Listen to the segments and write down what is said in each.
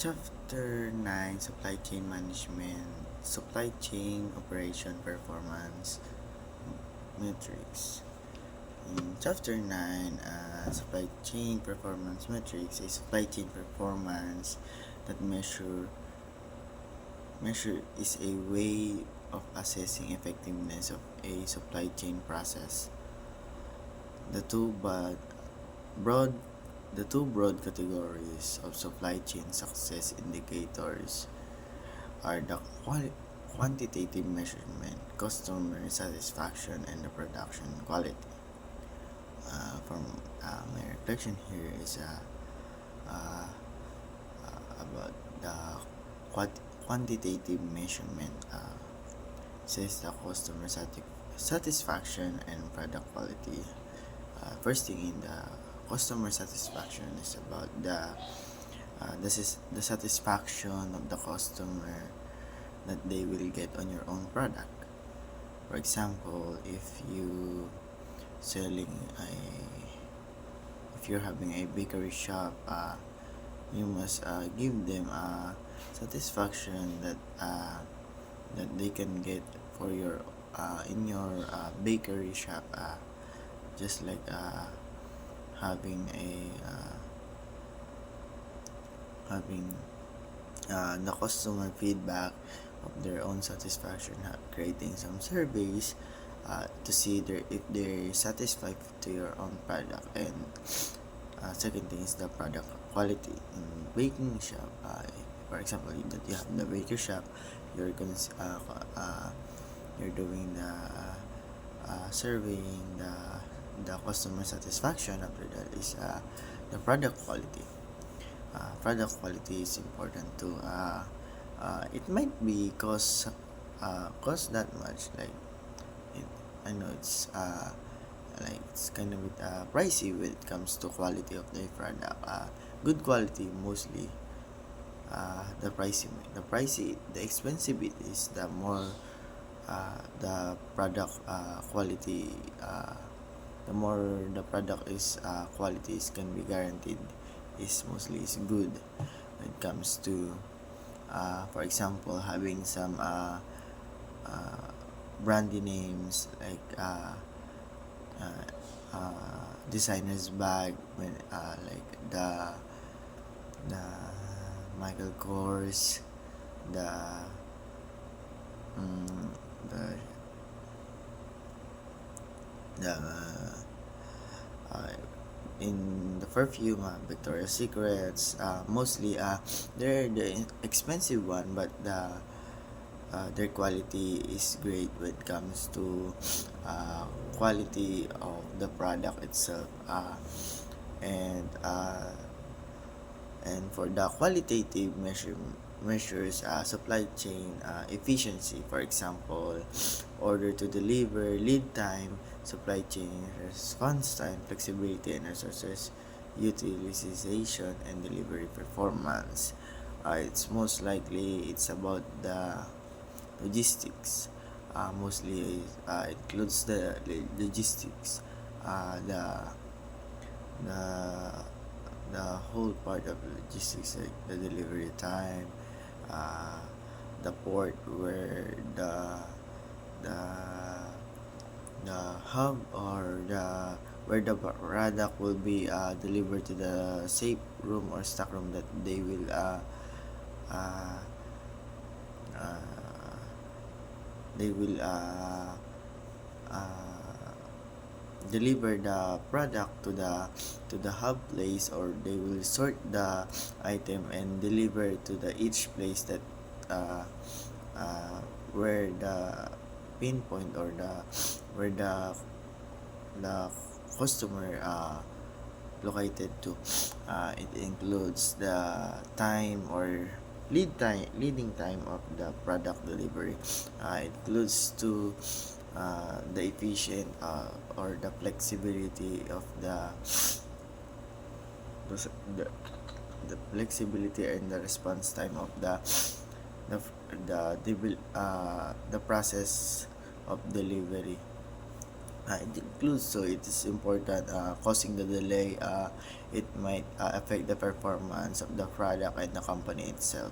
Chapter 9, Supply Chain Management, Supply Chain Operation Performance Metrics. In Chapter 9, Supply Chain Performance Metrics, a supply chain performance that measure is a way of assessing effectiveness of a supply chain process. The two but broad the two broad categories of supply chain success indicators are the quantitative measurement, customer satisfaction, and the production quality. From my reflection here is uh, about the quantitative measurement. Says the customer satisfaction and product quality. First thing in the customer satisfaction is about this is the satisfaction of the customer that they will get on your own product. For example, selling a if you're having a bakery shop, you must give them satisfaction that they can get for your in your bakery shop, just like having having the customer feedback of their own satisfaction, creating some surveys to see if they're satisfied to your own product. And second thing is the product quality in baking shop. For example, that you have the baker shop, you're going you're doing the surveying the customer satisfaction. After that is the product quality. Product quality is important too. It might be cost that much, like it, I know it's like it's kind of bit pricey when it comes to quality of the product. Good quality mostly. The expensive it is, the more the product quality. The more the product is quality is can be guaranteed, is mostly is good when it comes to for example, having some brandy names like designer's bag, when like the Michael Kors, the the the uh, in the perfume, Victoria's Secrets, mostly they're the expensive one, but their quality is great when it comes to quality of the product itself. And for the qualitative measures, supply chain efficiency, for example, order to deliver, lead time, supply chain response time, flexibility and resources utilization, and delivery performance. It's most likely it's about the logistics. Mostly includes the logistics, the the the whole part of logistics, like the delivery time, uh, the port where the the hub, or the where the product will be delivered to the safe room or stock room that they will uh, uh, they will deliver the product to the hub place, or they will sort the item and deliver to the each place that uh, where the pinpoint, or where the customer located to. It includes the time, or leading time of the product delivery. It includes to the efficient or the flexibility of the the flexibility and the response time of the the process of delivery. It includes, so it is important, causing the delay. It might affect the performance of the product and the company itself,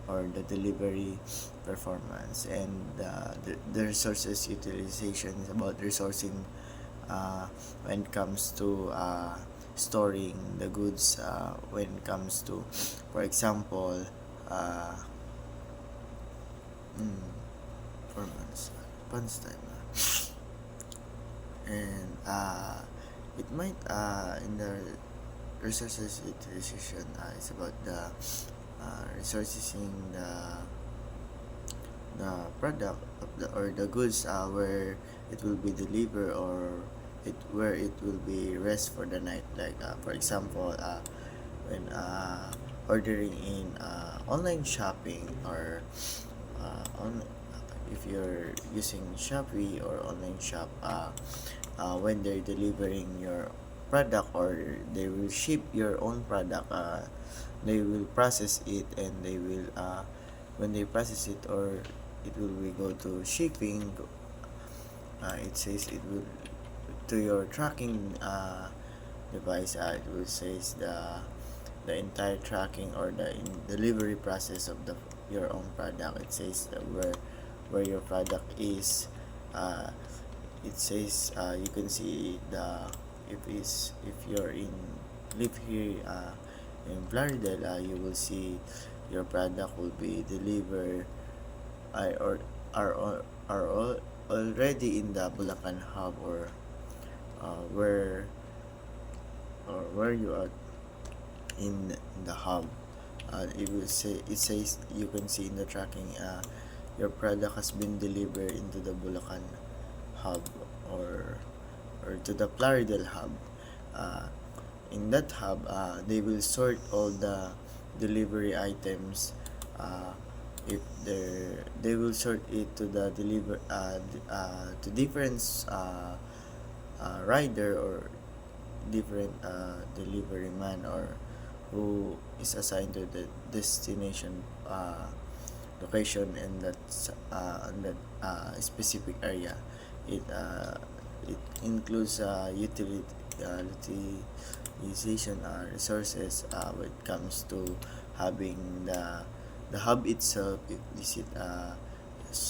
or the delivery performance. And the resources utilization is about resourcing, uh, when it comes to storing the goods, when it comes to, for example, uh, mm, performance, punch time. And it might, in the resources utilization, it's about the resourcing the product of the, or the goods, where it will be delivered, or where it will be rest for the night, like, for example, when ordering in online shopping, or on if you're using Shopee or online shop, when they're delivering your product, or they will ship your own product, they will process it, and they will, when they process it, or it will be go to shipping, it says it will to your tracking device. It will says the entire tracking, or the delivery process of the your own product. It says that where your product is. uh, it says, you can see the, if you're in live here, in Plaridel, you will see your product will be delivered, or are all already in the Bulacan hub, or where, or where you are in the hub. It will say, it says, you can see in the tracking, your product has been delivered into the Bulacan hub, or to the Plaridel hub. uh, in that hub, they will sort all the delivery items. If they will sort it to the to different rider, or different delivery man, or who is assigned to the destination location in that specific area. It it includes utilization resources, when it comes to having the hub itself. Is it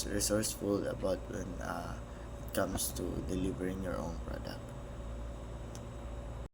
resourceful about when it comes to delivering your own product?